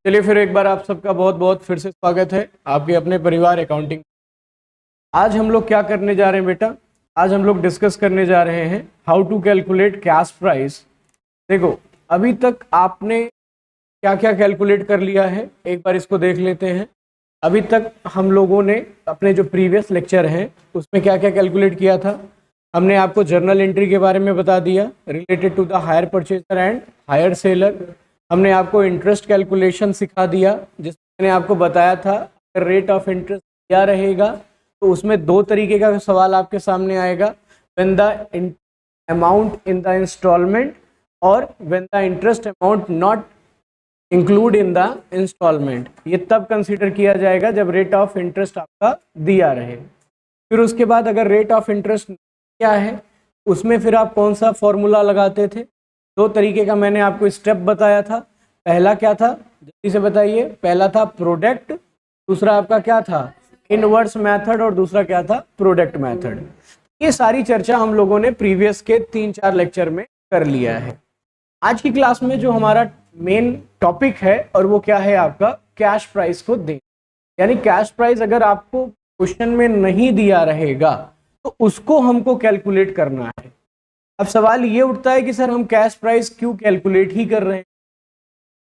चलिए फिर एक बार आप सबका बहुत बहुत फिर से स्वागत है आपके अपने परिवार अकाउंटिंग। आज हम लोग क्या करने जा रहे हैं बेटा? आज हम लोग डिस्कस करने जा रहे हैं how to calculate cash price. देखो, अभी तक आपने क्या क्या कैलकुलेट कर लिया है, एक बार इसको देख लेते हैं। अभी तक हम लोगों ने अपने जो प्रीवियस लेक्चर हैं उसमें क्या क्या कैलकुलेट किया था। हमने आपको जर्नल एंट्री के बारे में बता दिया related to the hire purchaser and hire seller. हमने आपको इंटरेस्ट कैलकुलेशन सिखा दिया, जिसमें मैंने आपको बताया था अगर रेट ऑफ इंटरेस्ट क्या रहेगा तो उसमें दो तरीके का सवाल आपके सामने आएगा, when the amount in the installment और when the interest amount not include in the installment. ये तब कंसीडर किया जाएगा जब रेट ऑफ इंटरेस्ट आपका दिया रहे। फिर उसके बाद अगर रेट ऑफ इंटरेस्ट क्या है उसमें फिर आप कौन सा फॉर्मूला लगाते थे। दो तरीके का मैंने आपको स्टेप बताया था। पहला क्या था, जल्दी से बताइए। पहला था प्रोडक्ट, दूसरा आपका क्या था, इनवर्स मेथड, और दूसरा क्या था, प्रोडक्ट मेथड। ये सारी चर्चा हम लोगों ने प्रीवियस के 3-4 लेक्चर में कर लिया है। आज की क्लास में जो हमारा मेन टॉपिक है और वो क्या है आपका, कैश प्राइस को दें। यानी कैश प्राइस अगर आपको क्वेश्चन में नहीं दिया रहेगा तो उसको हमको कैलकुलेट करना है। अब सवाल ये उठता है कि सर हम कैश प्राइस क्यों कैलकुलेट ही कर रहे हैं।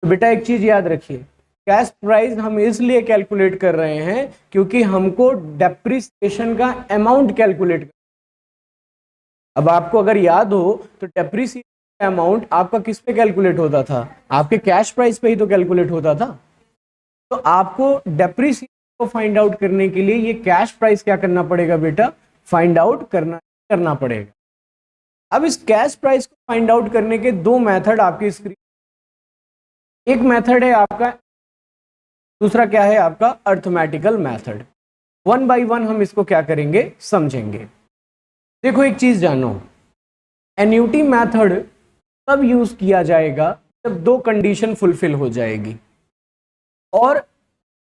तो बेटा एक चीज याद रखिए, कैश प्राइस हम इसलिए कैलकुलेट कर रहे हैं क्योंकि हमको डेप्रिसिएशन का अमाउंट कैलकुलेट कर। अब आपको अगर याद हो तो डेप्रिसिएशन अमाउंट आपका किस पे कैलकुलेट होता था, आपके कैश प्राइस पे ही तो कैलकुलेट होता था। तो आपको डेप्रिसिएशन को फाइंड आउट करने के लिए ये कैश प्राइस क्या करना पड़ेगा बेटा, फाइंड आउट करना पड़ेगा। अब इस कैश प्राइस को फाइंड आउट करने के दो मेथड आपकी स्क्रीन, एक मेथड है आपका, दूसरा क्या है आपका arithmetical method. One by one हम इसको क्या करेंगे, समझेंगे। देखो एक चीज जानो, एन्युटी मेथड तब यूज किया जाएगा जब दो कंडीशन फुलफिल हो जाएगी, और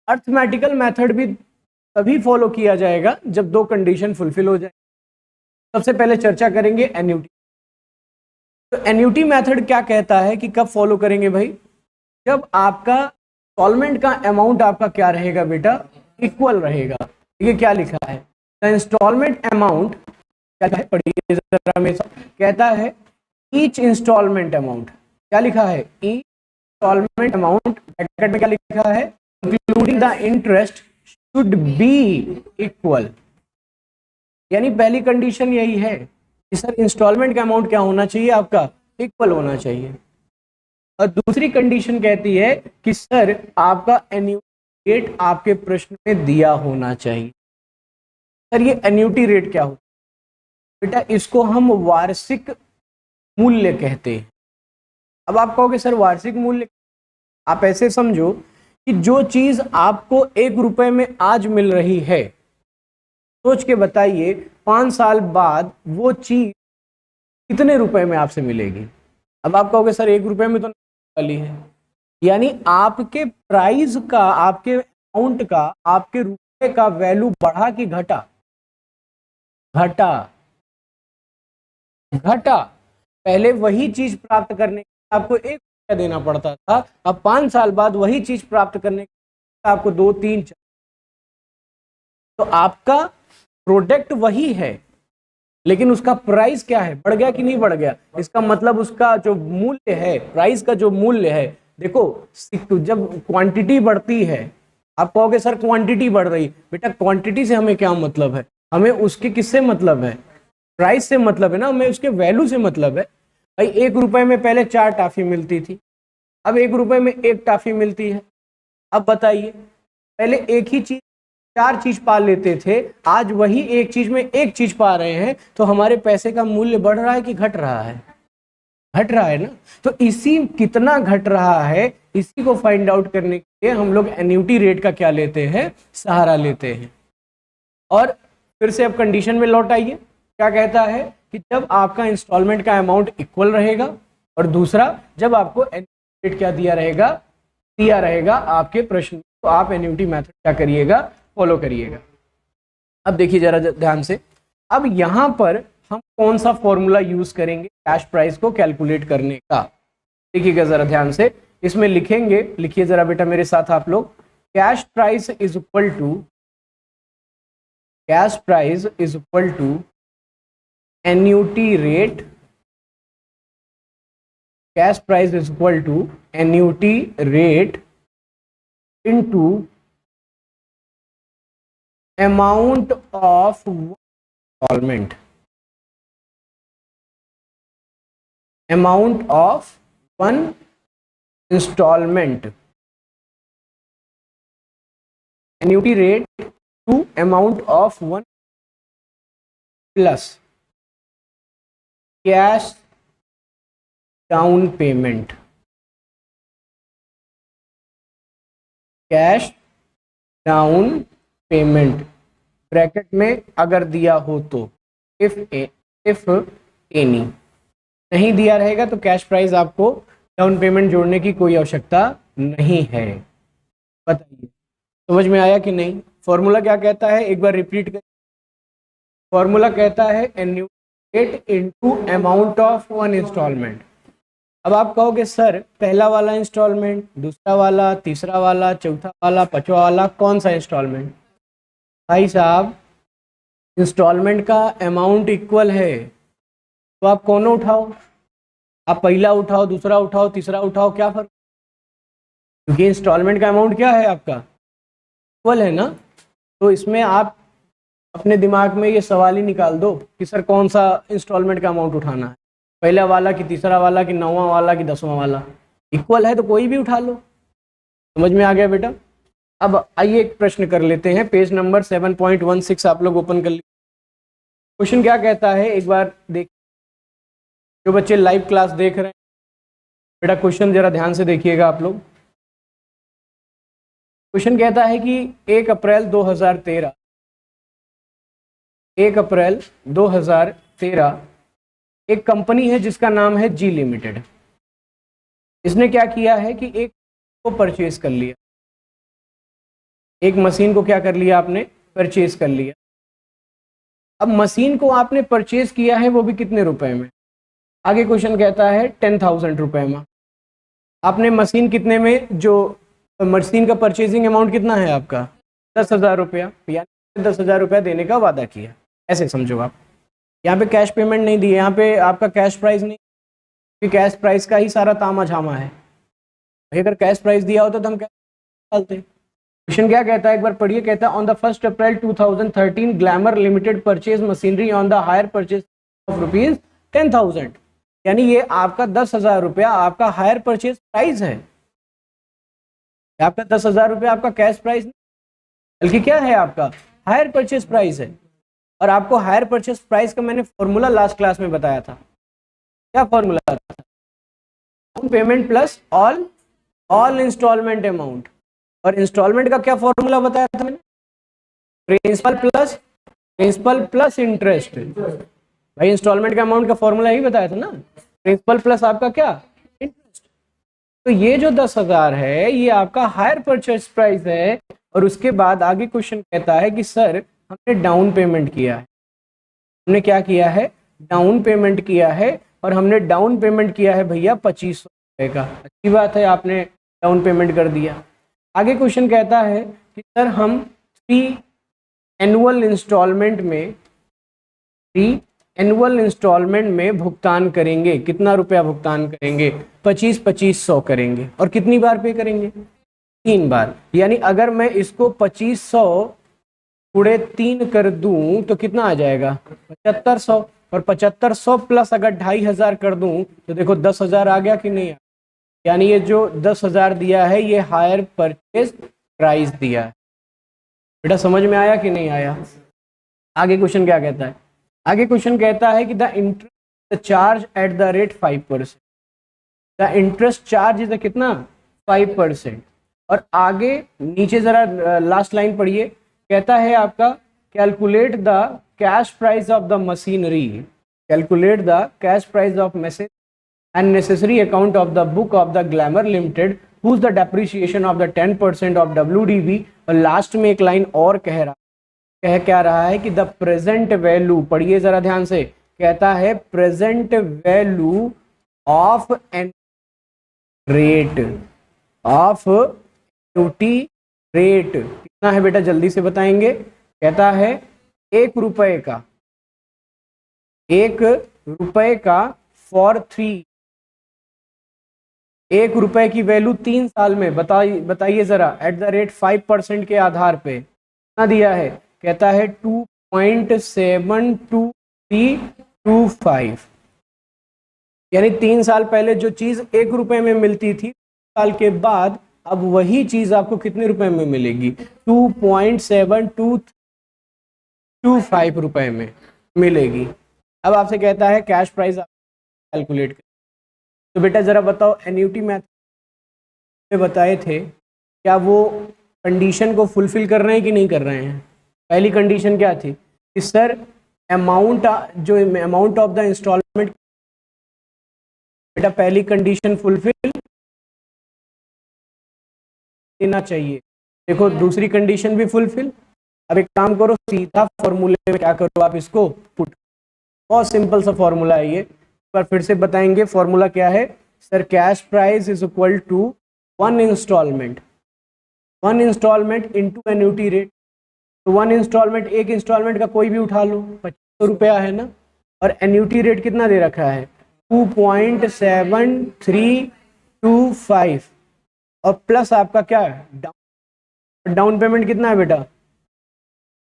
अर्थमेटिकल मेथड भी तभी फॉलो किया जाएगा जब दो कंडीशन फुलफिल हो जाए। सबसे पहले चर्चा करेंगे एन्युटी। तो एन्युटी मेथड क्या कहता है कि कब फॉलो करेंगे भाई, जब आपका इंस्टॉलमेंट का अमाउंट आपका क्या रहेगा बेटा, इक्वल रहेगा। ये क्या लिखा है, द इंस्टॉलमेंट अमाउंट क्या है, पढ़िए जरा में, कहता है ईच इंस्टॉलमेंट अमाउंट, क्या लिखा है, ईच इंस्टॉलमेंट अमाउंट ब्रैकेट में क्या लिखा है, including the interest should be equal. यानी पहली कंडीशन यही है कि सर इंस्टॉलमेंट का अमाउंट क्या होना चाहिए आपका, इक्वल होना चाहिए। और दूसरी कंडीशन कहती है कि सर आपका एन्युटी रेट आपके प्रश्न में दिया होना चाहिए। सर ये एन्युटी रेट क्या होता है बेटा, इसको हम वार्षिक मूल्य कहते हैं। अब आप कहोगे सर वार्षिक मूल्य, आप ऐसे समझो कि जो चीज आपको 1 रुपए में आज मिल रही है, सोच के बताइए 5 साल बाद वो चीज कितने रुपए में आपसे मिलेगी। अब आप कहोगे सर 1 रुपए में तो वाली है, यानी आपके प्राइस का, आपके अमाउंट का, आपके रुपए का वैल्यू बढ़ा कि घटा, घटा, घटा। पहले वही चीज प्राप्त करने के लिए आपको 1 रुपया देना पड़ता था, अब 5 साल बाद वही चीज प्राप्त करने के लिए आपको 2, 3, 4। तो आपका प्रोडक्ट वही है लेकिन उसका प्राइस क्या है, बढ़ गया कि नहीं बढ़ गया। इसका मतलब उसका जो मूल्य है, प्राइस का जो मूल्य है, देखो जब क्वांटिटी बढ़ती है, आप कहोगे सर क्वांटिटी बढ़ रही, बेटा क्वांटिटी से हमें क्या मतलब है, हमें उसके किससे मतलब है, प्राइस से मतलब है ना, हमें उसके वैल्यू से मतलब है। भाई 1 रुपए में पहले 4 टॉफी मिलती थी, अब 1 रुपए में 1 टॉफी मिलती है। अब बताइए, पहले एक ही चीज 4 चीज पा लेते थे, आज वही एक चीज में 1 चीज पा रहे हैं, तो हमारे पैसे का मूल्य बढ़ रहा है कि घट रहा है, घट रहा है ना। तो इसी कितना घट रहा है, इसी को फाइंड आउट करने के लिए हम लोग एन्युटी रेट का क्या लेते हैं, सहारा लेते हैं। और फिर से अब कंडीशन में लौट आइए, क्या कहता है कि जब आपका इंस्टॉलमेंट का अमाउंट इक्वल रहेगा, और दूसरा जब आपको एन्युटी रेट क्या दिया रहेगा आपके प्रश्न, तो आप एन्युटी मेथड क्या करिएगा, फॉलो करिएगा। अब देखिए जरा ध्यान से, अब यहां पर हम कौन सा फॉर्मूला यूज करेंगे कैश प्राइस को कैलकुलेट करने का, देखिएगा जरा ध्यान से। इसमें लिखेंगे, लिखिए जरा बेटा मेरे साथ आप लोग, cash price is equal to, cash price is equal to annuity rate, cash price is equal to annuity rate into amount of instalment, amount of one instalment, annuity rate to amount of one plus cash down payment, cash down payment bracket में अगर दिया हो तो, if any, नहीं दिया रहेगा तो cash price आपको डाउन पेमेंट जोड़ने की कोई आवश्यकता नहीं है। बताइए समझ में आया कि नहीं? फॉर्मूला क्या कहता है, एक बार रिपीट कर, फॉर्मूला कहता है annuity rate into amount of one instalment. अब आप कहोगे सर पहला वाला इंस्टॉलमेंट, दूसरा वाला, तीसरा वाला, चौथा वाला, पांचवा वाला, कौन सा इंस्टॉलमेंट? भाई साहब इंस्टॉलमेंट का अमाउंट इक्वल है तो आप कौन उठाओ, आप पहला उठाओ, दूसरा उठाओ, तीसरा उठाओ, क्या फर्क? क्योंकि इंस्टॉलमेंट का अमाउंट क्या है आपका, इक्वल है ना। तो इसमें आप अपने दिमाग में ये सवाल ही निकाल दो कि सर कौन सा इंस्टॉलमेंट का अमाउंट उठाना है, पहला वाला कि तीसरा वाला कि नौवां वाला कि 10वां वाला, इक्वल है तो कोई भी उठा लो। समझ में आ गया बेटा? अब आइए एक प्रश्न कर लेते हैं, पेज नंबर 7.16 आप लोग ओपन कर लीजिए। क्वेश्चन क्या कहता है एक बार देख, जो बच्चे लाइव क्लास देख रहे हैं बेटा क्वेश्चन जरा ध्यान से देखिएगा आप लोग। क्वेश्चन कहता है कि 1 अप्रैल 2013, 1 अप्रैल 2013 एक कंपनी है जिसका नाम है जी लिमिटेड। इसने क्या किया है कि एक को परचेज कर लिया, एक मशीन को क्या कर लिया आपने, परचेज कर लिया। अब मशीन को आपने परचेज किया है वो भी कितने रुपए में, आगे क्वेश्चन कहता है 10,000 रुपए में। आपने मशीन कितने में, जो मशीन का परचेजिंग अमाउंट कितना है आपका 10,000 रुपया, यानी 10,000 रुपया देने का वादा किया, ऐसे समझो आप। यहाँ पे कैश पेमेंट नहीं दी है, यहाँ पे आपका कैश प्राइस नहीं, क्योंकि कैश प्राइस का ही सारा तामा झामा है। अगर कैश प्राइस दिया होता तो हम कैश डालते। क्वेश्चन क्या कहता है एक बार पढ़िए, कहता है on the 1 April 2013 glamour limited purchase machinery on the hire purchase of ₹10,000, यानी ये आपका 10,000 रुपया आपका हायर परचेज प्राइस है। आपका 10,000 रुपया आपका कैश प्राइस नहीं, बल्कि क्या है आपका हायर परचेज प्राइस है। और आपको हायर परचेज प्राइस का मैंने फॉर्मूला लास्ट क्लास में बताया था। क्या फॉर्मूला था? Down payment plus all instalment amount. और इंस्टॉलमेंट का क्या फॉर्मूला बताया था मैंने? Principal plus interest. भाई इंस्टॉलमेंट का अमाउंट का फॉर्मूला ही बताया था ना, प्रिंसिपल प्लस आपका क्या, इंटरेस्ट। तो ये जो 10,000 है ये आपका हायर परचेज प्राइस है। और उसके बाद आगे क्वेश्चन कहता है कि सर हमने डाउन पेमेंट किया है, हमने क्या किया है, डाउन पेमेंट किया है। और हमने डाउन पेमेंट किया है भैया 2,500 रुपये का। अच्छी बात है, आपने डाउन पेमेंट कर दिया। आगे क्वेश्चन कहता है कि सर हम 3 एनुअल इंस्टॉलमेंट में भुगतान करेंगे। कितना रुपया भुगतान करेंगे? 2,500 करेंगे। और कितनी बार पे करेंगे? 3 बार। यानी अगर मैं इसको 2,500 गुणे 3 कर दूं तो कितना आ जाएगा? 7,500। और 7,500 प्लस अगर 2,500 कर दूं तो देखो 10,000 आ गया कि नहीं? यानी ये जो 10,000 दिया है ये हायर परचेज प्राइस दिया है। बेटा समझ में आया कि नहीं आया? आगे क्वेश्चन क्या कहता है? आगे क्वेश्चन कहता है कि the interest charge at the rate 5%। The interest charge is कितना? 5%। और आगे नीचे जरा लास्ट लाइन पढ़िए, कहता है आपका calculate the cash price of the machinery, calculate the cash price of machine and necessary account of the book of the Glamour Limited whose the depreciation of the 10% of WDV। और last में एक line और कह क्या रहा है कि the present value, पढ़िए जरा ध्यान से, कहता है present value of an rate. Of annuity rate कितना है बेटा, जल्दी से बताएंगे। कहता है 1 रुपए का, 1 रुपए का फॉर 3, 1 रुपए की वैल्यू 3 साल में बताइए जरा, एट द रेट 5% के आधार पे कितना दिया है। कहता है 2.72325, यानी 3 साल पहले जो चीज 1 रुपए में मिलती थी, साल के बाद अब वही चीज आपको कितने रुपए में मिलेगी, 2.7225 रुपए में मिलेगी। अब आपसे कहता है कैश प्राइस कैलकुलेट कर। तो बेटा जरा बताओ, एन्युटी मैथड में बताए थे, क्या वो कंडीशन को फुलफिल कर रहे हैं कि नहीं कर रहे हैं। पहली कंडीशन क्या थी कि sir amount of the instalment, बेटा पहली कंडीशन फुलफिल देना चाहिए। देखो दूसरी कंडीशन भी फुलफिल। अब एक काम करो, सीधा फॉर्मूले में क्या करो आप इसको पुट, बहुत सिंपल सा फॉर्मूला है ये, एक बार फिर से बताएंगे। फॉर्मूला क्या है sir, cash price is equal to 1 instalment into annuity rate. तो 1 इंस्टॉलमेंट, एक इंस्टॉलमेंट का कोई भी उठा लो, 2500 रुपया है ना, और एन्युटी रेट कितना दे रखा है 2.7325, और प्लस आपका क्या है डाउन पेमेंट कितना है बेटा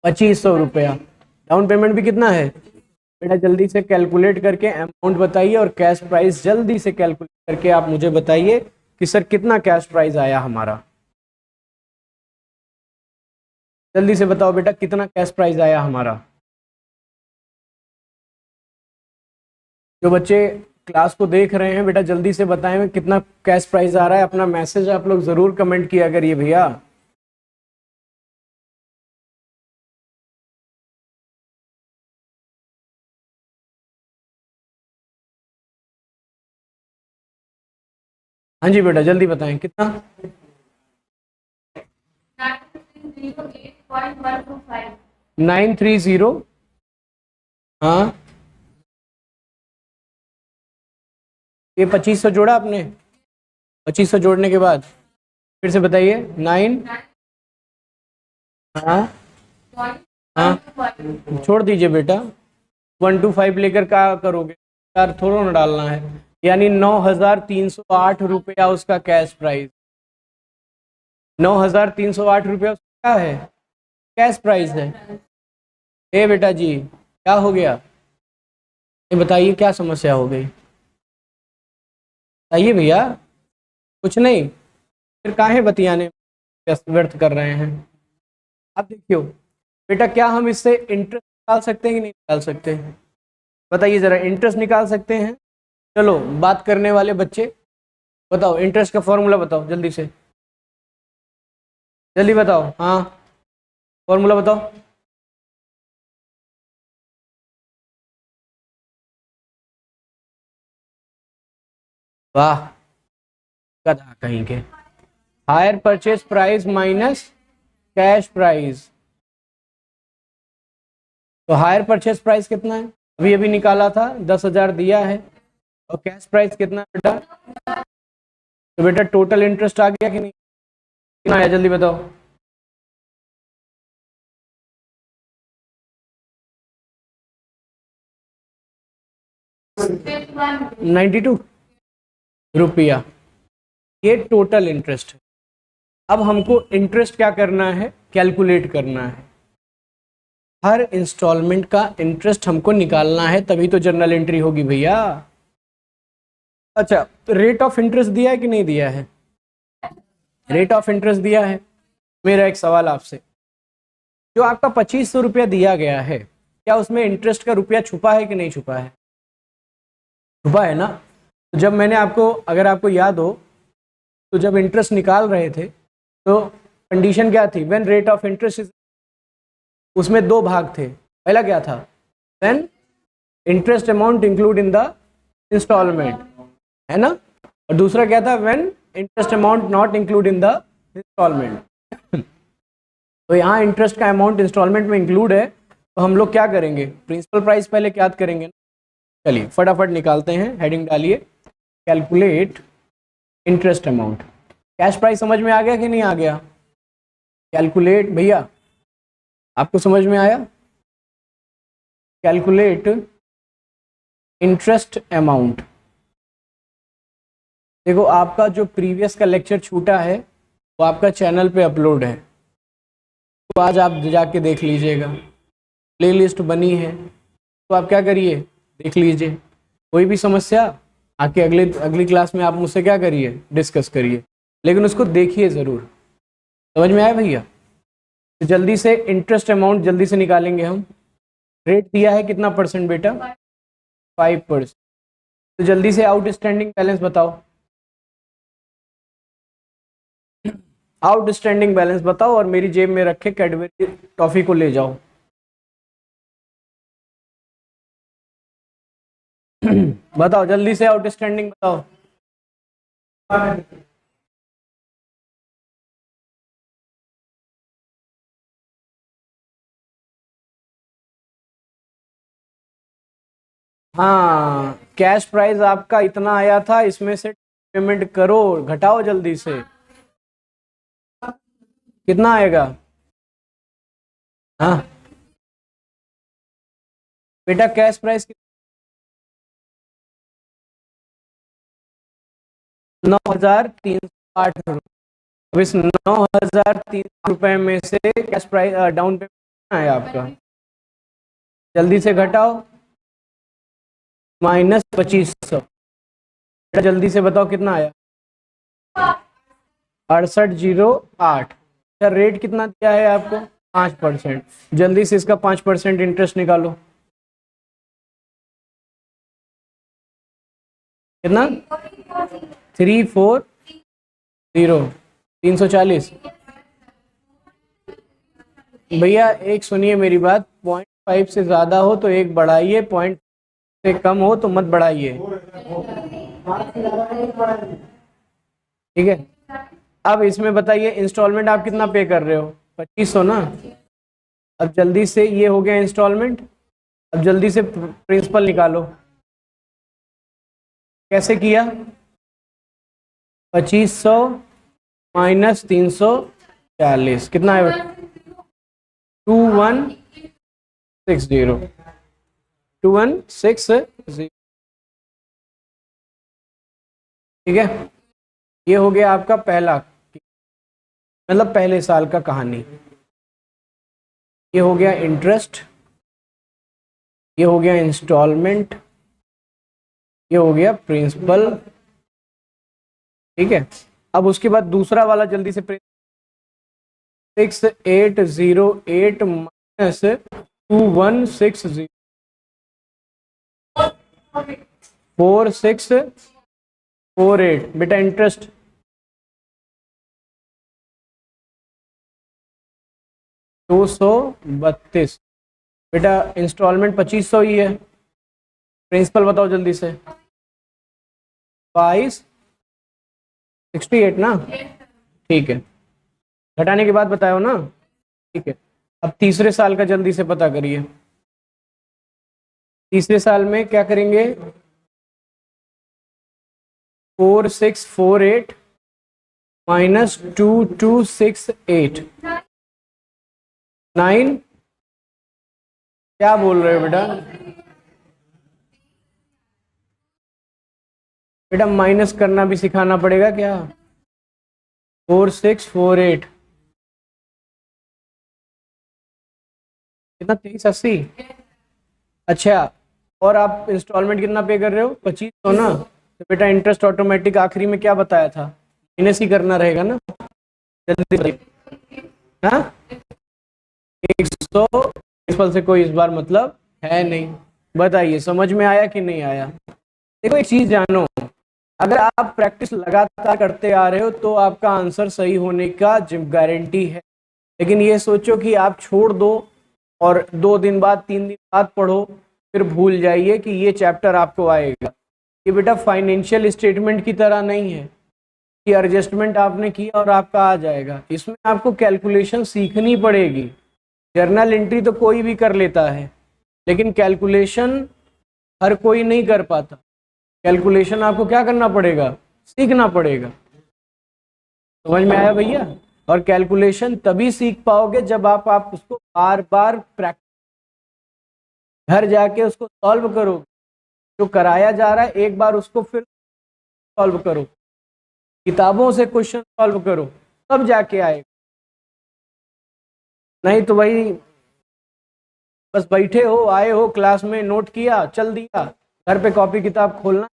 2500 रुपया। डाउन पेमेंट भी कितना है बेटा, जल्दी से कैलकुलेट करके अमाउंट बताइए, और कैश प्राइस जल्दी से कैलकुलेट करके आप मुझे बताइए कि सर कितना कैश प्राइस आया हमारा। जल्दी से बताओ बेटा कितना कैश प्राइस आया हमारा। जो बच्चे क्लास को देख रहे हैं बेटा जल्दी से बताएं कितना कैश प्राइस आ रहा है। अपना मैसेज आप लोग जरूर कमेंट किया करिए भैया। हाँ जी बेटा जल्दी बताएं कितना। 930, हाँ ये 2500 जोड़ा आपने, 2500 जोड़ने के बाद फिर से बताइए 9, हाँ हाँ छोड़ दीजिए बेटा, 125 लेकर क्या करोगे यार, थोड़ा ना डालना है, यानी 9308 रुपया उसका कैश प्राइस। 9308 रुपया क्या है कैश प्राइस है। ए बेटा जी क्या हो गया, ये बताइए क्या समस्या हो गई, बताइए भैया। कुछ नहीं, फिर काहे बतियाने व्यर्थ कर रहे हैं। अब देखियो बेटा, क्या हम इससे इंटरेस्ट निकाल सकते हैं कि नहीं निकाल सकते हैं, बताइए जरा, इंटरेस्ट निकाल सकते हैं। चलो बात करने वाले बच्चे बताओ, इंटरेस्ट का फॉर्मूला बताओ जल्दी से, जल्दी बताओ, हाँ फॉर्मूला बताओ। वाह गधा कहीं के, higher purchase price minus cash price. तो हायर परचेज प्राइस कितना है, अभी अभी निकाला था 10,000 दिया है, और कैश प्राइस कितना है बेटा, तो बेटा टोटल इंटरेस्ट आ गया कि नहीं, कितना आया जल्दी बताओ। 92 रुपया, ये टोटल इंटरेस्ट है। अब हमको इंटरेस्ट क्या करना है, कैलकुलेट करना है। हर इंस्टॉलमेंट का इंटरेस्ट हमको निकालना है, तभी तो जर्नल एंट्री होगी भैया। अच्छा रेट ऑफ इंटरेस्ट दिया है कि नहीं दिया है, रेट ऑफ इंटरेस्ट दिया है। मेरा एक सवाल आपसे, जो आपका 2500 रुपया दिया गया है, क्या उसमें इंटरेस्ट का रुपया छुपा है कि नहीं छुपा है, छुपा है ना। तो जब मैंने आपको, अगर आपको याद हो, तो जब इंटरेस्ट निकाल रहे थे तो कंडीशन क्या थी, when rate of interest is, उसमें दो भाग थे। पहला क्या था, when interest amount include in the instalment, है ना, और दूसरा क्या था, when interest amount not include in the instalment. तो यहाँ इंटरेस्ट का अमाउंट इंस्टॉलमेंट में इंक्लूड है, तो हम लोग क्या करेंगे, प्रिंसिपल प्राइस पहले याद करेंगे। चलिए फटाफट निकालते हैं, हेडिंग डालिए calculate interest amount. Cash price समझ में आ गया कि नहीं आ गया? कैलकुलेट भैया, आपको समझ में आया? Calculate interest amount. देखो आपका जो प्रीवियस का लेक्चर छूटा है वो आपका चैनल पे अपलोड है, तो आज आप जाके देख लीजिएगा, प्लेलिस्ट बनी है, तो आप क्या करिए, देख लीजिए। कोई भी समस्या आके अगली क्लास में आप मुझसे क्या करिए, डिस्कस करिए, लेकिन उसको देखिए ज़रूर। समझ में आया भैया? तो जल्दी से इंटरेस्ट अमाउंट जल्दी से निकालेंगे हम। रेट दिया है कितना परसेंट बेटा? 5%। तो जल्दी से आउटस्टैंडिंग बैलेंस बताओ, आउटस्टैंडिंग बैलेंस बताओ, और मेरी जेब में रखे कैडबरी टॉफी को ले जाओ। बताओ जल्दी से आउटस्टैंडिंग बताओ। हाँ, कैश प्राइस आपका इतना आया था, इसमें से पेमेंट करो, घटाओ जल्दी से, कितना आएगा? हाँ बेटा, कैश प्राइस 9,308 रुपये। अब इस 9,300 रुपये में से कैश प्राइस डाउन पेमेंट है आपका, जल्दी से घटाओ, -2500। जल्दी से बताओ कितना आया? 6808। अच्छा, रेट कितना दिया है आपको? 5%। जल्दी से इसका 5% इंटरेस्ट निकालो। कितना? 340, 340। भैया एक सुनिए मेरी बात, 0.5 से ज़्यादा हो तो एक बढ़ाइए, 0.5 से कम हो तो मत बढ़ाइए, ठीक है? अब इसमें बताइए इंस्टॉलमेंट आप कितना पे कर रहे हो? 2500 ना। अब जल्दी से ये हो गया इंस्टॉलमेंट, अब जल्दी से प्रिंसिपल निकालो। कैसे किया? 2500 माइनस 340 कितना है? 2160। 2160, ठीक है? ये हो गया आपका पहला, मतलब पहले साल का कहानी। ये हो गया इंटरेस्ट, ये हो गया इंस्टॉलमेंट, ये हो गया प्रिंसिपल, ठीक है? अब उसके बाद दूसरा वाला जल्दी से 6808 माइनस 2160, 4648। बेटा इंटरेस्ट 232। बेटा इंस्टॉलमेंट 2500 ही है। प्रिंसिपल बताओ जल्दी से। 568 ना, ठीक है? घटाने के बाद बताओ ना, ठीक है? अब तीसरे साल का जल्दी से पता करिए। तीसरे साल में क्या करेंगे? 4648 माइनस 2268, 9। क्या बोल रहे हो बेटा? बेटा माइनस करना भी सिखाना पड़ेगा क्या? 4648 कितना? 2380। अच्छा, और आप इंस्टॉलमेंट कितना पे कर रहे हो? 2500 ना। तो बेटा इंटरेस्ट ऑटोमेटिक आखिरी में क्या बताया था, माइनस ही करना रहेगा ना। जल्दी बताइए। हाँ, 100 प्रिंसिपल से कोई इस बार मतलब है नहीं। बताइए समझ में आया कि नहीं आया? देखो एक चीज जानो, अगर आप प्रैक्टिस लगातार करते आ रहे हो तो आपका आंसर सही होने का गारंटी है। लेकिन ये सोचो कि आप छोड़ दो और 2 दिन बाद 3 दिन बाद पढ़ो, फिर भूल जाइए कि ये चैप्टर आपको आएगा। ये बेटा फाइनेंशियल स्टेटमेंट की तरह नहीं है कि एडजस्टमेंट आपने किया और आपका आ जाएगा। इसमें आपको कैलकुलेशन सीखनी पड़ेगी। जर्नल एंट्री तो कोई भी कर लेता है, लेकिन कैलकुलेशन हर कोई नहीं कर पाता। कैलकुलेशन आपको क्या करना पड़ेगा? सीखना पड़ेगा। समझ में आया भैया? और कैलकुलेशन तभी सीख पाओगे जब आप उसको बार बार प्रैक्टिस, घर जाके उसको सॉल्व करोगे। जो कराया जा रहा है एक बार उसको फिर सॉल्व करो, किताबों से क्वेश्चन सॉल्व करो, तब जाके आएगा। नहीं तो भाई बस बैठे हो, आए हो क्लास में, नोट किया, चल दिया, घर पे कॉपी किताब खोलना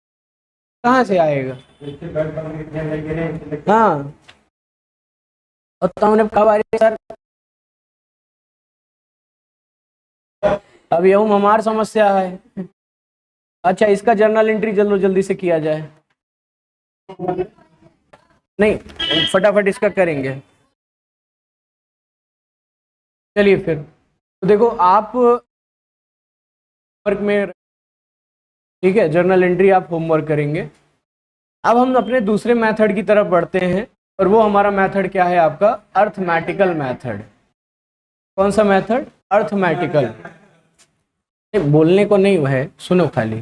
कहाँ से आएगा? हाँ, और तुमने कब आ रही सर? अब यह हमारी समस्या है। अच्छा, इसका जर्नल एंट्री जल्दी से किया जाए। नहीं, फटाफट इसका करेंगे। चलिए फिर तो देखो आप वर्क में, ठीक है, जर्नल एंट्री आप होमवर्क करेंगे। अब हम अपने दूसरे मेथड की तरफ बढ़ते हैं, और वो हमारा मेथड क्या है आपका? Arithmetical method. कौन सा मेथड? अर्थमेटिकल। बोलने को नहीं है, सुनो खाली,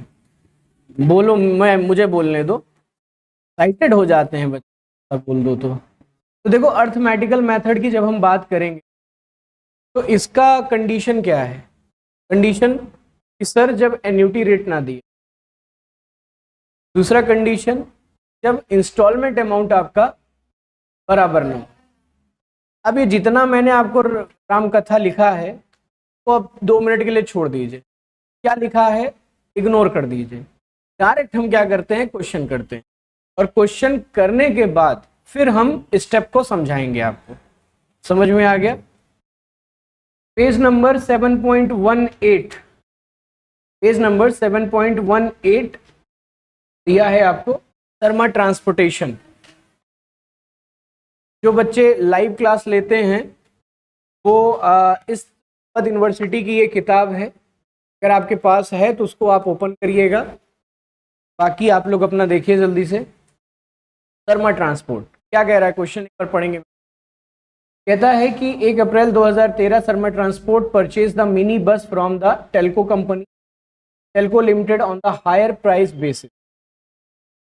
बोलो, मुझे बोलने दो, एक्साइटेड हो जाते हैं बच्चे, अब बोल दो तो देखो अर्थमेटिकल मेथड की जब हम बात करेंगे तो इसका कंडीशन क्या है? कंडीशन कि सर जब एन्युटी रेट ना दिए, दूसरा कंडीशन जब इंस्टॉलमेंट अमाउंट आपका बराबर ना हो। अब ये जितना मैंने आपको राम कथा लिखा है तो अब 2 मिनट के लिए छोड़ दीजिए, क्या लिखा है इग्नोर कर दीजिए। डायरेक्ट हम क्या करते हैं? क्वेश्चन करते हैं, और क्वेश्चन करने के बाद फिर हम स्टेप को समझाएंगे आपको। समझ में आ गया? पेज नंबर 7.18, पेज नंबर 7.18 दिया है आपको, शर्मा ट्रांसपोर्टेशन। जो बच्चे लाइव क्लास लेते हैं वो इस यूनिवर्सिटी की ये किताब है, अगर आपके पास है तो उसको आप ओपन करिएगा, बाकी आप लोग अपना देखिए जल्दी से। शर्मा ट्रांसपोर्ट क्या कह रहा है क्वेश्चन, एक बार पढ़ेंगे। कहता है कि 1 April 2013 Sharma transport purchase the mini bus from the Telco company, Telco limited on the hire price basis.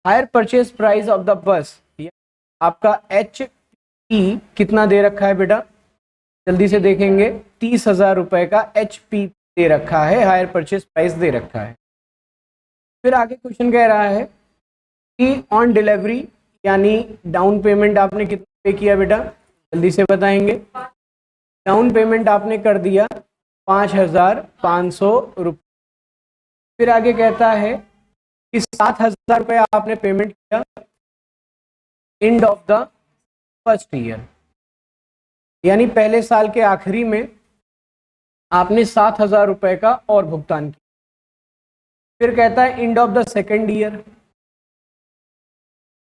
Hire purchase price of the bus, आपका एच कितना दे रखा है बेटा? जल्दी से देखेंगे, 30,000 रुपए का HP दे रखा है, हायर परचेज प्राइस दे रखा है। फिर आगे क्वेश्चन कह रहा है कि ऑन डिलीवरी, यानी डाउन पेमेंट आपने कितना पे किया बेटा? जल्दी से बताएंगे। डाउन पेमेंट आपने कर दिया 5,500 रुपये। फिर आगे कहता है कि 7,000 रुपये आपने पेमेंट किया end of the first year, यानी पहले साल के आखिरी में आपने 7,000 रुपये का और भुगतान किया। फिर कहता है end of the second year,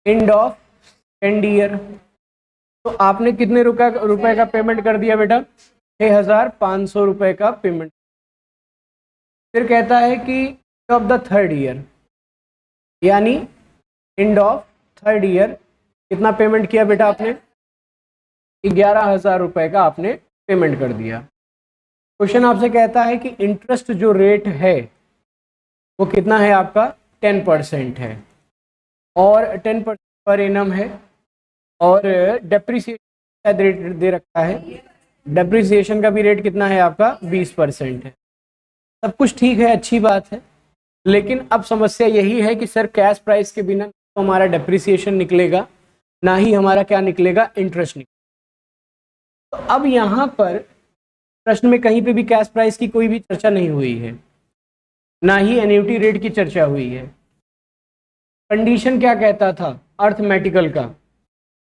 end of second year, तो आपने कितने रुपए का पेमेंट कर दिया बेटा? 6,500 रुपये का पेमेंट। फिर कहता है कि end of the third year, यानी एंड ऑफ थर्ड ईयर कितना पेमेंट किया बेटा आपने? 11,000 रुपये का आपने पेमेंट कर दिया। क्वेश्चन आपसे कहता है कि इंटरेस्ट जो रेट है वो कितना है आपका? 10% है, और 10% पर एनम है, और डेप्रिसिएशन रेट दे रखा है, डेप्रिसिएशन का भी रेट कितना है आपका? 20% है। सब कुछ ठीक है, अच्छी बात है, लेकिन अब समस्या यही है कि सर कैश प्राइस के बिना तो हमारा डेप्रिसिएशन निकलेगा, ना ही हमारा क्या निकलेगा? इंटरेस्ट निकलेगा। तो अब यहाँ पर प्रश्न में कहीं पे भी कैश प्राइस की कोई भी चर्चा नहीं हुई है, ना ही एन्युटी रेट की चर्चा हुई है। कंडीशन क्या कहता था अर्थमेटिकल का?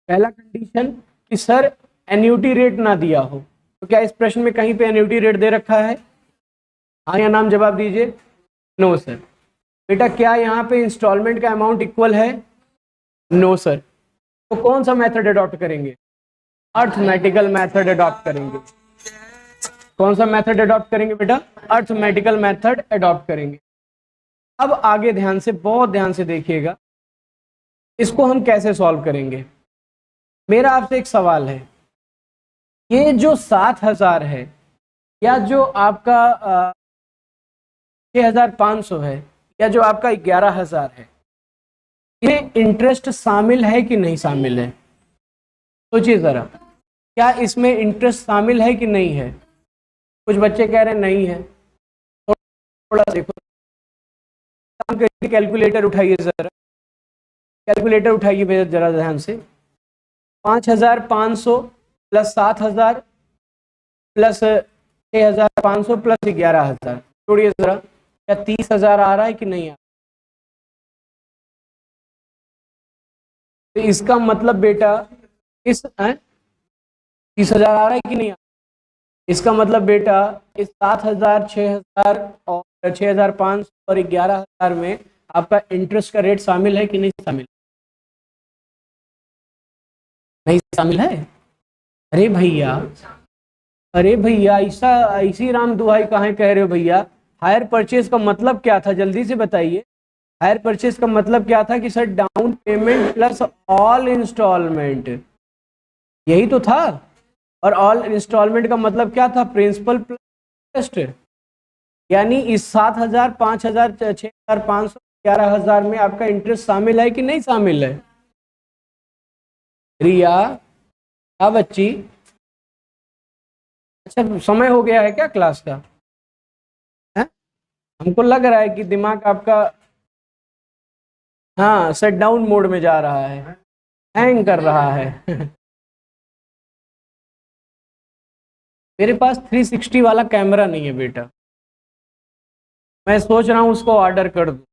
पहला कंडीशन कि सर एन्युटी रेट ना दिया हो। तो क्या इस प्रश्न में कहीं पे एन्युटी रेट दे रखा है? हाँ या नाम जवाब दीजिए। No sir. बेटा क्या यहाँ पे इंस्टॉलमेंट का अमाउंट इक्वल है? No sir. तो कौन सा मेथड अडॉप्ट करेंगे? अर्थमेटिकल मेथड अडॉप्ट करेंगे। कौन सा मेथड अडॉप्ट करेंगे बेटा? अर्थमेटिकल मेथड अडॉप्ट करेंगे। अब आगे ध्यान से, बहुत ध्यान से देखिएगा, इसको हम कैसे सॉल्व करेंगे। मेरा आपसे एक सवाल है, ये जो 7,000 है या जो आपका 6,500 है या जो आपका 11,000 है, ये इंटरेस्ट शामिल है कि नहीं शामिल है? सोचिए ज़रा, क्या इसमें इंटरेस्ट शामिल है कि नहीं है? कुछ बच्चे कह रहे हैं नहीं है। थोड़ा देखो, काम करके कैलकुलेटर उठाइए ज़रा, कैलकुलेटर उठाइए भैया ज़रा ध्यान से। 5,500 प्लस 7,000 प्लस 6,500 प्लस 11,000, जोड़िए ज़रा, क्या 30,000 आ रहा है कि नहीं आ रहा? तो इसका मतलब बेटा इस 30,000 आ रहा है कि नहीं आ रहा? इसका मतलब बेटा इस 7,000, 6,000 और 6,500 और 11,000 में आपका इंटरेस्ट का रेट शामिल है कि नहीं शामिल? नहीं शामिल है। अरे भैया, अरे भैया, ऐसा ऐसी राम दुहाई कहाँ कह रहे हो भैया? हायर परचेज का मतलब क्या था, जल्दी से बताइए। हायर परचेज का मतलब क्या था कि sir down payment plus all installment, यही तो था। और ऑल इंस्टॉलमेंट का मतलब क्या था? Principal plus interest. यानी इस 7,000, 5,000, 6,500, 11,000 में आपका इंटरेस्ट शामिल है कि नहीं शामिल है? रिया, हाँ बच्ची, अच्छा समय हो गया है क्या क्लास का? है? हमको लग रहा है कि दिमाग आपका, हाँ, शट डाउन मोड में जा रहा है, हैंग कर रहा है। मेरे पास 360 वाला कैमरा नहीं है बेटा, मैं सोच रहा हूँ उसको ऑर्डर कर दूँ।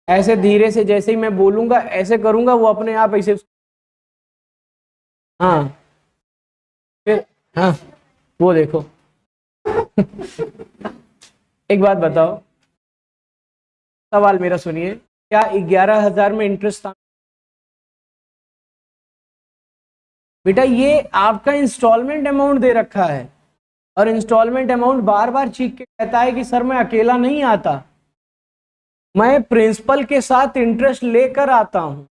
ऐसे धीरे से जैसे ही मैं बोलूंगा ऐसे करूंगा, वो अपने आप ऐसे, हाँ फिर, हाँ वो देखो। एक बात बताओ, सवाल मेरा सुनिए, क्या 11,000 में इंटरेस्ट था? बेटा ये आपका इंस्टॉलमेंट अमाउंट दे रखा है, और इंस्टॉलमेंट अमाउंट बार बार चीख के कहता है कि सर मैं अकेला नहीं आता, मैं प्रिंसिपल के साथ इंटरेस्ट लेकर आता हूं।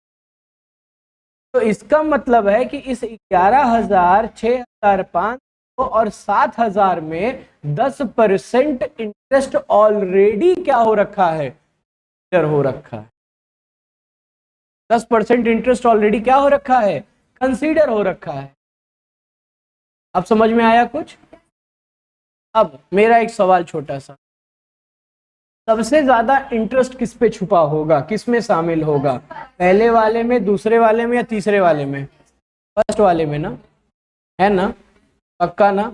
तो इसका मतलब है कि इस 11,000, 6,500 और 7,000 में 10% इंटरेस्ट ऑलरेडी क्या हो रखा है? हो रखा है। 10% इंटरेस्ट ऑलरेडी क्या हो रखा है? कंसीडर हो रखा है। अब समझ में आया कुछ? अब मेरा एक सवाल छोटा सा, सबसे ज्यादा इंटरेस्ट किस पे छुपा होगा, किस में शामिल होगा? पहले वाले में, दूसरे वाले में, या तीसरे वाले में? फर्स्ट वाले में ना, है ना? पक्का ना?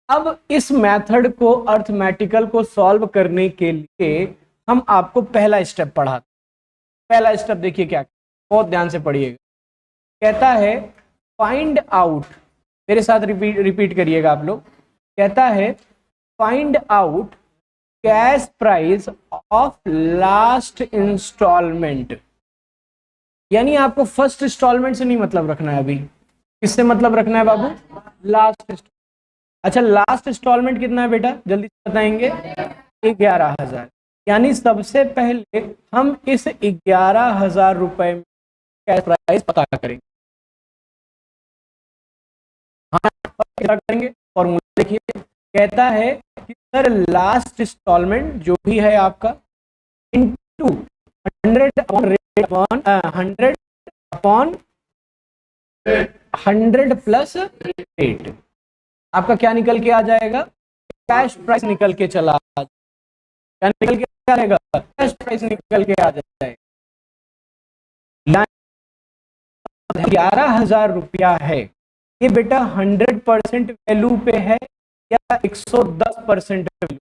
अब इस मेथड को, अर्थमेटिकल को सॉल्व करने के लिए हम आपको पहला स्टेप पढ़ाते। पहला स्टेप देखिए क्या, बहुत ध्यान से पढ़िएगा। कहता है फाइंड आउट, मेरे साथ रिपीट रिपीट करिएगा आप लोग। कहता है find out cash price of last installment. यानी आपको फर्स्ट इंस्टॉलमेंट से नहीं मतलब रखना है अभी, किससे मतलब रखना है बाबू? लास्ट। अच्छा लास्ट इंस्टॉलमेंट कितना है बेटा, जल्दी से बताएंगे? 11,000। यानी सबसे पहले हम इस 11,000 रुपए में कैश प्राइस पता करेंगे। हाँ पता करेंगे, फॉर्मूला देखिए, कहता है कि सर लास्ट इंस्टॉलमेंट जो भी है आपका into 100 upon rate upon 100 upon 100 plus rate, आपका क्या निकल के आ जाएगा? कैश प्राइस निकल के चला, क्या निकल के आएगा? कैश प्राइस निकल के आ जाएगा। 11,000 रुपया है, ये बेटा 100% वैल्यू पे है या 110% वैल्यू?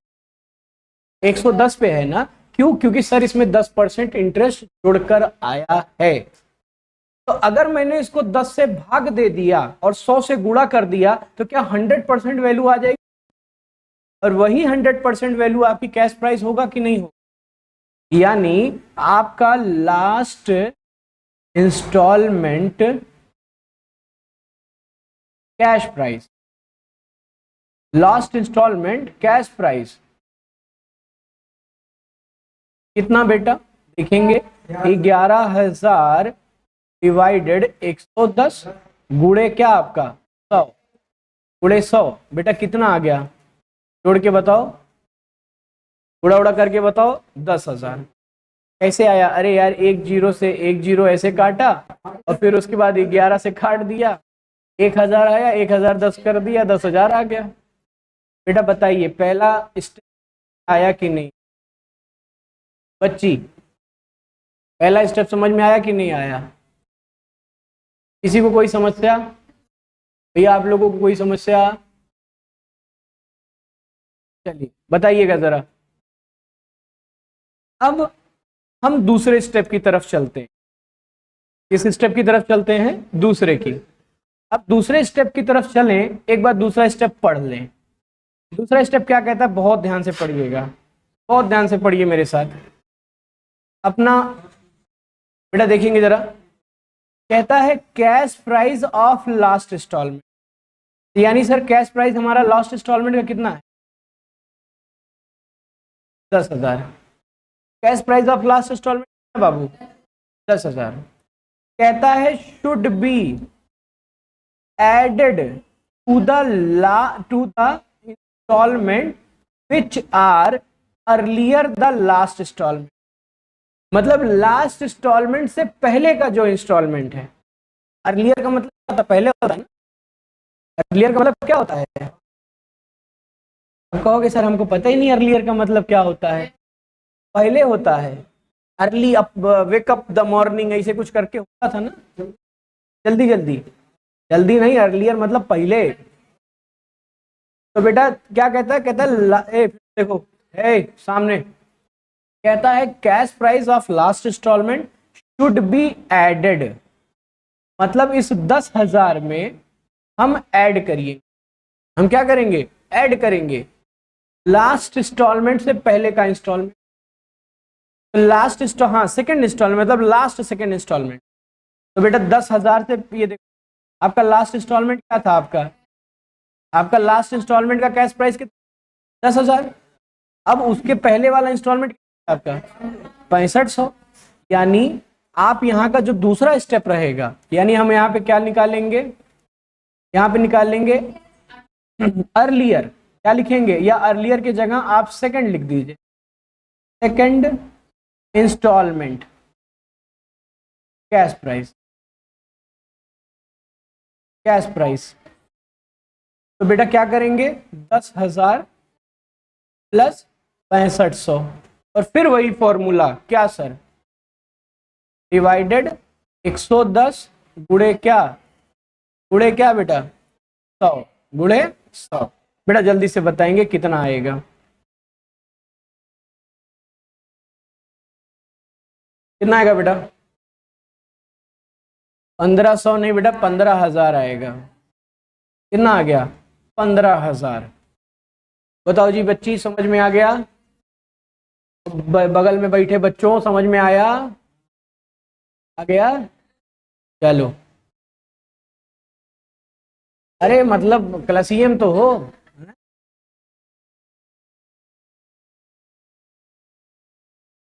110 पे है ना? क्यों? क्योंकि सर इसमें 10% इंटरेस्ट जुड़कर आया है। तो अगर मैंने इसको 10 से भाग दे दिया और 100 से गुणा कर दिया तो क्या 100% वैल्यू आ जाएगी? और वही 100% वैल्यू आपकी कैश प्राइस होगा कि नहीं होगा? यानी आपका last installment cash price, last installment cash price कितना बेटा? देखेंगे 11,000 डिवाइडेड 110 गुणे क्या आपका 100, गुणे 100 बेटा कितना आ गया? जोड़ के बताओ, गुड़ा उड़ा करके बताओ, 10,000। कैसे आया? अरे यार, एक जीरो से एक जीरो ऐसे काटा और फिर उसके बाद 11 से काट दिया, 1000 आया, 1010 कर दिया, 10,000 आ गया। बेटा बताइए पहला स्टेप आया कि नहीं? बच्ची, पहला स्टेप समझ में आया कि नहीं आया? किसी को कोई समस्या? भैया आप लोगों को कोई समस्या? चलिए बताइएगा जरा। अब हम दूसरे स्टेप की तरफ चलते हैं। किस स्टेप की तरफ चलते हैं? दूसरे की। अब दूसरे स्टेप की तरफ चलें, एक बार दूसरा स्टेप पढ़ लें। दूसरा स्टेप क्या कहता है? बहुत ध्यान से पढ़िएगा, बहुत ध्यान से पढ़िए मेरे साथ। अपना बेटा देखेंगे जरा, कहता है cash price of last installment. यानी सर कैश प्राइस हमारा लास्ट इंस्टॉलमेंट का कितना है? 10,000। Cash price of last installment बाबू 10,000। कहता है should be added to the installment which are earlier the last installment. मतलब लास्ट इंस्टॉलमेंट से पहले का जो इंस्टॉलमेंट है। अर्लियर का मतलब क्या होता है? पहले होता है ना। अर्लियर का मतलब क्या होता है? आप कहोगे सर हमको पता ही नहीं अर्लियर का मतलब क्या होता है। पहले होता है। Early up, wake up the morning, ऐसे कुछ करके होता था ना, जल्दी जल्दी। जल्दी नहीं, अर्लियर मतलब पहले। तो बेटा क्या कहता है? कहता है देखो सामने कहता है cash price of last installment should be added. मतलब इस 10,000 में हम ऐड करिए। हम क्या करेंगे? ऐड करेंगे लास्ट इंस्टॉलमेंट से पहले का इंस्टॉलमेंट। लास्ट हाँ, सेकंड इंस्टॉलमेंट मतलब लास्ट सेकंड इंस्टॉलमेंट। तो बेटा 10,000 से ये देखो आपका लास्ट इंस्टॉलमेंट क्या था? आपका लास्ट इंस्टॉलमेंट का कैश प्राइस कितना? 10,000। अब उसके पहले वाला इंस्टॉलमेंट आपका 6500। यानी आप यहाँ का जो दूसरा स्टेप रहेगा, यानी हम यहाँ पे क्या निकालेंगे? यहाँ पे निकालेंगे अर्लियर। क्या लिखेंगे? या अर्लियर की जगह आप सेकंड लिख दीजिए, second installment cash price. Cash price तो बेटा क्या करेंगे? 10,000 प्लस 6500 और फिर वही फॉर्मूला क्या सर? डिवाइडेड 110 गुणे क्या? गुणे क्या बेटा? 100 गुणे 100। बेटा जल्दी से बताएंगे कितना आएगा? कितना आएगा बेटा? 1500 नहीं बेटा, 15,000 आएगा। कितना आ गया? 15,000। बताओ जी बच्ची, समझ में आ गया? बगल में बैठे बच्चों समझ में आया? आ गया? चलो, अरे मतलब क्लासियम तो हो।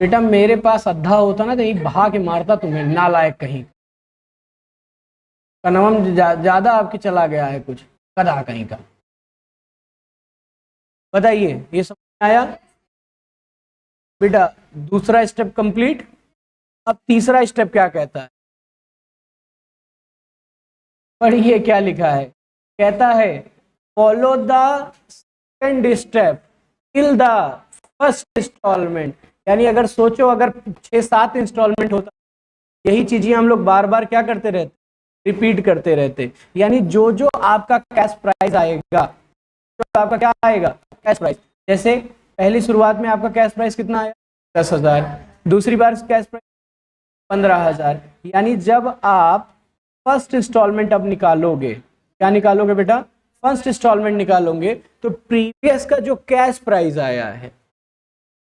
बेटा मेरे पास अद्धा होता ना तो यही बहा के मारता तुम्हें, नालायक कहीं का। नवम ज्यादा आपकी चला गया है कुछ, कदा कहीं का। बताइए ये समझ में आया? बेटा दूसरा स्टेप कंप्लीट। अब तीसरा स्टेप क्या कहता है? पढ़िए क्या लिखा है। कहता है follow the second step till the first installment. यानी अगर सोचो, अगर 6-7 इंस्टॉलमेंट होता, यही चीजें हम लोग बार बार क्या करते रहते? रिपीट करते रहते। यानी जो जो आपका कैश प्राइस आएगा, जो आपका क्या आएगा? Cash price. जैसे पहली शुरुआत में आपका कैश प्राइस कितना आया? 10,000। दूसरी बार कैश प्राइस 15,000। यानी जब आप फर्स्ट इंस्टॉलमेंट अब निकालोगे, क्या निकालोगे बेटा? फर्स्ट इंस्टॉलमेंट निकालोगे तो प्रीवियस का जो कैश प्राइस आया है,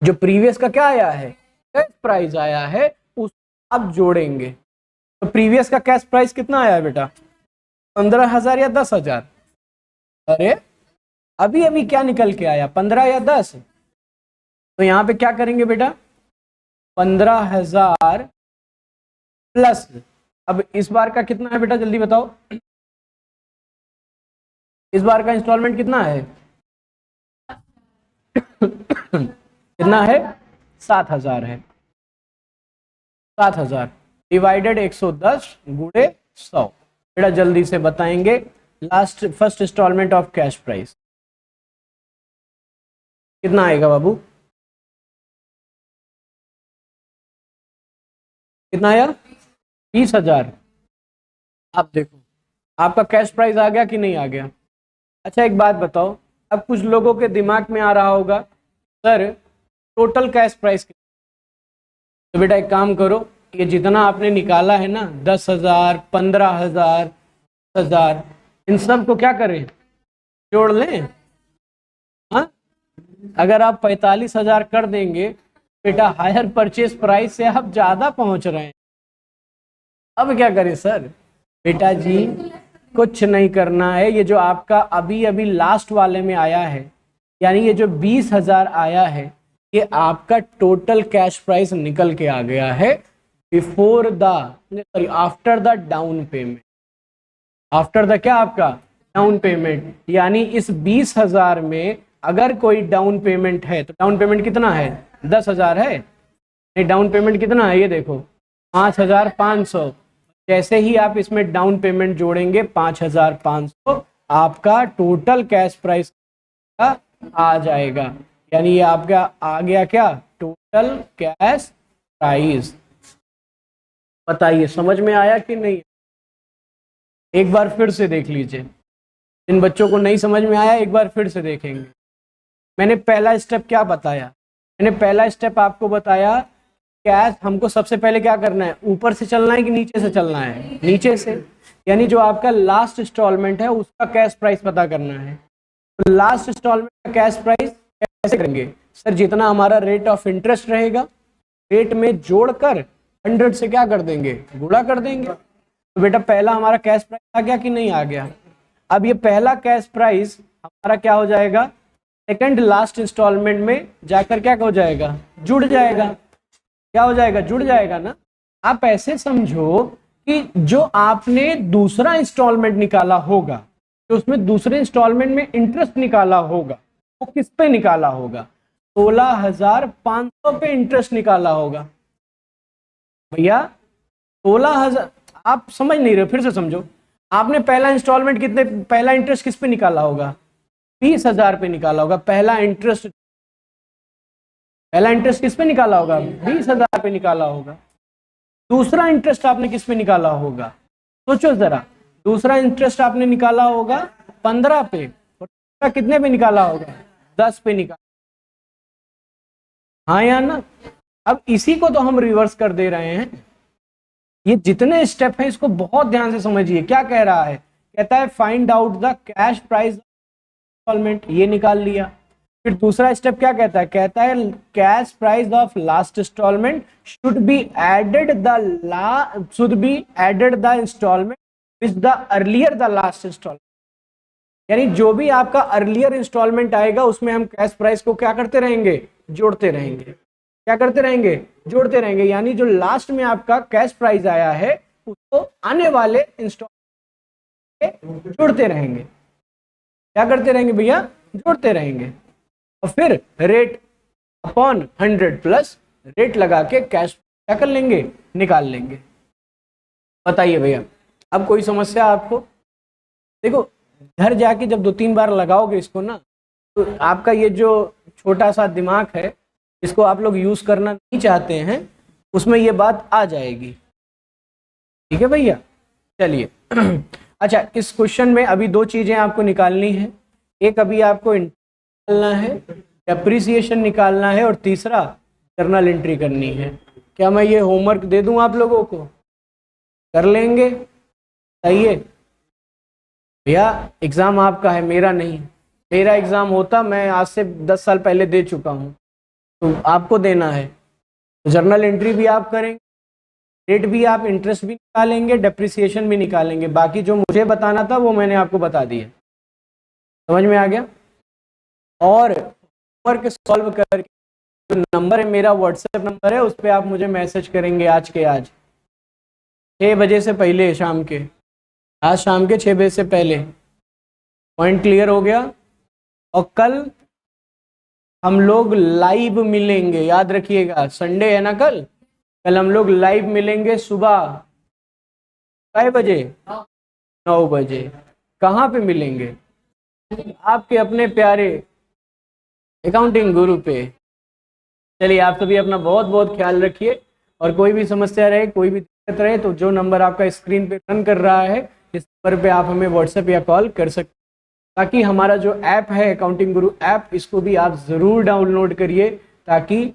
जो प्रीवियस का क्या आया है? कैश प्राइस आया है, उस आप जोड़ेंगे। तो प्रीवियस का कैश प्राइस कितना आया है बेटा? 15,000 या 10,000? अरे अभी अभी क्या निकल के आया? 15 या 10? तो यहां पे क्या करेंगे बेटा? 15,000 प्लस, अब इस बार का कितना है बेटा जल्दी बताओ? इस बार का इंस्टॉलमेंट कितना है? कितना है? 7,000 है। 7,000 डिवाइडेड 110 गुणे 100। बेटा जल्दी से बताएंगे first installment of cash price कितना आएगा बाबू? कितना आया? 20,000। आप देखो आपका कैश प्राइस आ गया कि नहीं आ गया? अच्छा एक बात बताओ, अब कुछ लोगों के दिमाग में आ रहा होगा सर टोटल कैश प्राइस, तो बेटा एक काम करो, ये जितना आपने निकाला है ना 10,000, 15,000, 10,000, इन सब को क्या करें? जोड़ लें। हाँ, अगर आप 45,000 कर देंगे बेटा हायर परचेज प्राइस से आप ज्यादा पहुंच रहे हैं। अब क्या करें सर? बेटा जी कुछ नहीं करना है, ये जो आपका अभी अभी लास्ट वाले में आया है, यानी ये जो 20,000 आया है, ये आपका टोटल कैश प्राइस निकल के आ गया है before the sorry after the down payment. After the क्या आपका? Down payment. यानी इस 20,000 में अगर कोई डाउन पेमेंट है तो डाउन पेमेंट कितना है? 10,000 है। नहीं, डाउन पेमेंट कितना है? ये देखो 5,500। जैसे ही आप इसमें डाउन पेमेंट जोड़ेंगे 5,500, आपका टोटल कैश प्राइस आ जाएगा। यानी ये आपका आ गया क्या? Total cash price. बताइए समझ में आया कि नहीं? एक बार फिर से देख लीजिए, इन बच्चों को नहीं समझ में आया एक बार फिर से देखेंगे। मैंने पहला स्टेप क्या बताया? मैंने पहला स्टेप आपको बताया कैश हमको सबसे पहले क्या करना है, ऊपर से चलना है कि नीचे से चलना है? नीचे से। यानी जो आपका लास्ट इंस्टॉलमेंट है उसका कैश प्राइस पता करना है। तो लास्ट इंस्टॉलमेंट का कैश प्राइस कैसे करेंगे सर? जितना हमारा रेट ऑफ इंटरेस्ट रहेगा, रेट में जोड़कर 100 से क्या कर देंगे? गुणा कर देंगे। तो बेटा पहला हमारा कैश प्राइस आ गया कि नहीं आ गया? अब ये पहला कैश प्राइस हमारा क्या हो जाएगा? सेकंड लास्ट इंस्टॉलमेंट में जाकर क्या हो जाएगा? जुड़ जाएगा। क्या हो जाएगा? जुड़ जाएगा ना। आप ऐसे समझो कि जो आपने दूसरा इंस्टॉलमेंट निकाला होगा, तो उसमें दूसरे इंस्टॉलमेंट में इंटरेस्ट निकाला होगा, वो किस पे निकाला होगा? 16,500 पे इंटरेस्ट निकाला होगा। भैया 16,000 आप समझ नहीं रहे, फिर से समझो। आपने पहला इंस्टॉलमेंट कितने, पहला इंटरेस्ट किस पे निकाला होगा? 20,000 पे निकाला होगा। पहला इंटरेस्ट किस पे निकाला होगा? 20,000 पे निकाला होगा। दूसरा इंटरेस्ट आपने किस पे निकाला होगा? सोचो जरा, दूसरा इंटरेस्ट आपने निकाला होगा 15 पे, और कितने पे निकाला होगा? 10 पे निकाला। हाँ या ना? अब इसी को तो हम रिवर्स कर दे रहे हैं। ये जितने स्टेप हैं इसको बहुत ध्यान से समझिए। क्या कह रहा है? कहता है find out the cash price installment, ये निकाल लिया। फिर दूसरा स्टेप क्या कहता है? कहता है cash price of last installment should be added the installment which the earlier the last installment. यानी जो भी आपका अर्लियर इंस्टॉलमेंट आएगा उसमें हम कैश प्राइस को क्या करते रहेंगे? जोड़ते रहेंगे। क्या करते रहेंगे? जोड़ते रहेंगे। यानी जो लास्ट में आपका कैश प्राइस आया है उसको आने वाले इंस्टॉलमेंट जोड़ते रहेंगे। क्या करते रहेंगे भैया? जोड़ते रहेंगे। और फिर रेट अपॉन 100 प्लस रेट लगा के कैश क्या कर लेंगे? निकाल लेंगे। बताइए भैया अब कोई समस्या आपको? देखो घर जाके जब 2-3 बार लगाओगे इसको ना, तो आपका ये जो छोटा सा दिमाग है इसको आप लोग यूज करना नहीं चाहते हैं, उसमें ये बात आ जाएगी। ठीक है भैया, चलिए। अच्छा इस क्वेश्चन में अभी 2 चीजें आपको निकालनी है। एक अभी आपको निकालना है, डेप्रिसिएशन निकालना है, और तीसरा जर्नल एंट्री करनी है। क्या मैं ये होमवर्क दे दूं आप लोगों को? कर लेंगे? सही है भैया। एग्जाम आपका है, मेरा नहीं। मेरा एग्जाम होता मैं आज से 10 साल पहले दे चुका हूं, तो आपको देना है। तो जर्नल एंट्री भी आप करेंगे, रेट भी आप, इंटरेस्ट भी निकालेंगे, डेप्रिसिएशन भी निकालेंगे। बाकी जो मुझे बताना था वो मैंने आपको बता दिया। समझ में आ गया? और वर्क सॉल्व करके जो नंबर है मेरा व्हाट्सएप नंबर है, उस पर आप मुझे मैसेज करेंगे आज के आज 6 बजे से पहले, शाम के, आज शाम के 6 बजे से पहले। पॉइंट क्लियर हो गया? और कल हम लोग लाइव मिलेंगे, याद रखिएगा, संडे है ना कल। कल हम लोग लाइव मिलेंगे सुबह 5 बजे 9 बजे। कहाँ पे मिलेंगे? आपके अपने प्यारे अकाउंटिंग गुरु पे। चलिए, आप सभी अपना बहुत बहुत ख्याल रखिए, और कोई भी समस्या रहे, कोई भी दिक्कत रहे, तो जो नंबर आपका स्क्रीन पे रन कर रहा है, इस नंबर पे आप हमें व्हाट्सएप या कॉल कर सकते हैं। ताकि हमारा जो ऐप है अकाउंटिंग गुरु ऐप, इसको भी आप ज़रूर डाउनलोड करिए, ताकि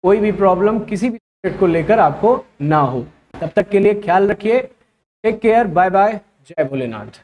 कोई भी प्रॉब्लम किसी भी सब्जेक्ट को लेकर आपको ना हो। तब तक के लिए ख्याल रखिए। टेक केयर, बाय बाय, जय भोलेनाथ।